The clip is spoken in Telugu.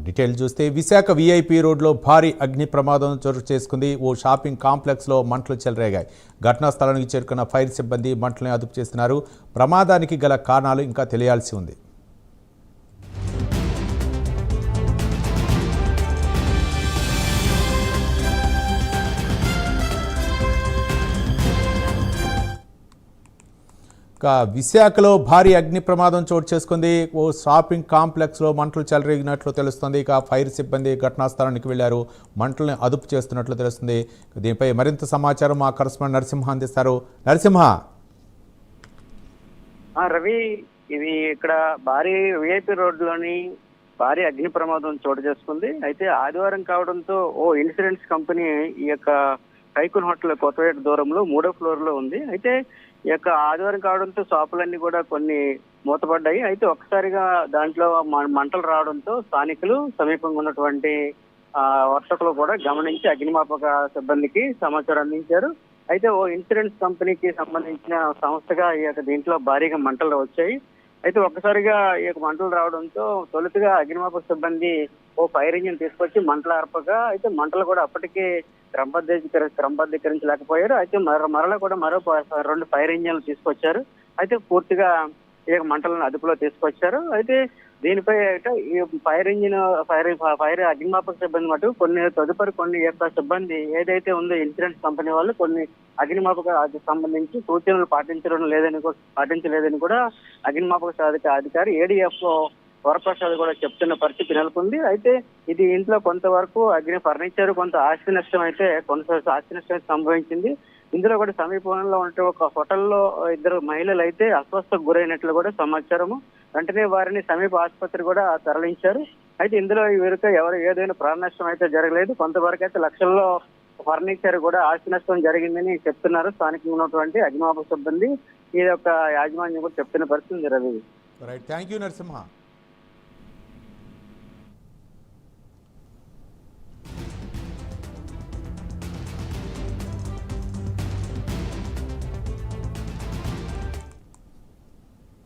డీటెయిల్ చూస్తే విశాఖ వీఐపీ రోడ్లో భారీ అగ్ని ప్రమాదం చోటు చేసుకుంది. ఓ షాపింగ్ కాంప్లెక్స్లో మంటలు చెలరేగాయి. ఘటనా స్థలానికి చేరుకున్న ఫైర్ సిబ్బంది మంటలను అదుపు చేస్తున్నారు. ప్రమాదానికి గల కారణాలు ఇంకా తెలియాల్సి ఉంది. విశాఖలో భారీ అగ్ని ప్రమాదం చోటు చేసుకుంది. ఓ షాపింగ్ కాంప్లెక్స్లో మంటలు చెలరేగినట్లు తెలుస్తుంది. ఫైర్ సిబ్బంది ఘటనా స్థలానికి వెళ్లారు. మంటలను అదుపు చేస్తున్నట్లు తెలుస్తుంది. దీనిపై మరింత సమాచారం మా కరెస్పాండెంట్ నరసింహ అందిస్తారు. నరసింహ. రవి, ఇది ఇక్కడ భారీ విఐపి రోడ్లోని భారీ అగ్ని ప్రమాదం చోటు చేసుకుంది. అయితే ఆదివారం కావడంతో ఓ ఇన్సూరెన్స్ కంపెనీ ఈ యొక్క కైకున్ హోటల్ కొత్తపేట దూరంలో 3వ ఫ్లోర్ లో ఉంది. అయితే ఈ యొక్క ఆదివారం కావడంతో షాపులన్నీ కూడా కొన్ని మూతపడ్డాయి. అయితే ఒక్కసారిగా దాంట్లో మంటలు రావడంతో స్థానికులు సమీపంగా ఉన్నటువంటి వర్తకులు కూడా గమనించి అగ్నిమాపక సిబ్బందికి సమాచారం అందించారు. అయితే ఓ ఇన్సూరెన్స్ కంపెనీకి సంబంధించిన సంస్థగా ఈ యొక్క దీంట్లో భారీగా మంటలు వచ్చాయి. అయితే ఒక్కసారిగా ఈ యొక్క మంటలు రావడంతో తొలుతగా అగ్నిమాపక సిబ్బంది ఓ ఫైర్ ఇంజిన్ తీసుకొచ్చి మంటలు ఆర్పగా అయితే మంటలు కూడా అప్పటికే క్రమబద్ధీకరించలేకపోయారు. అయితే మరలా కూడా మరో 2 ఫైర్ ఇంజిన్లు తీసుకొచ్చారు. అయితే పూర్తిగా ఈ యొక్క మంటలను అదుపులో తీసుకొచ్చారు. అయితే దీనిపై ఈ ఫైర్ అగ్నిమాపక సిబ్బంది మటు కొన్ని యొక్క సిబ్బంది ఏదైతే ఉందో ఇన్సూరెన్స్ కంపెనీ వాళ్ళు కొన్ని అగ్నిమాపక సంబంధించి సూచనలు పాటించలేదని కూడా అగ్నిమాపక అధికారి ADF వరప్రసాద్ కూడా చెప్తున్న పరిస్థితి నెలకొంది. అయితే ఇది ఇంట్లో కొంతవరకు ఫర్నిచర్ కొంత ఆస్తి నష్టం సంభవించింది. ఇందులో కూడా సమీపంలో ఉంటే ఒక హోటల్లో 2 మహిళలు అయితే అస్వస్థకు గురైనట్లు కూడా సమాచారము. వెంటనే వారిని సమీప ఆసుపత్రి కూడా తరలించారు. అయితే ఇందులో వీరికి ఏదైనా ప్రాణ నష్టం అయితే జరగలేదు. కొంతవరకు అయితే లక్షల్లో ఫర్నిచర్ కూడా ఆస్తి నష్టం జరిగిందని చెప్తున్నారు స్థానికంగా ఉన్నటువంటి అగ్నిమాపక సిబ్బంది. ఈ యొక్క యాజమాన్యం కూడా చెప్తున్న పరిస్థితి ఉంది. Ravi, thank you Narasimha.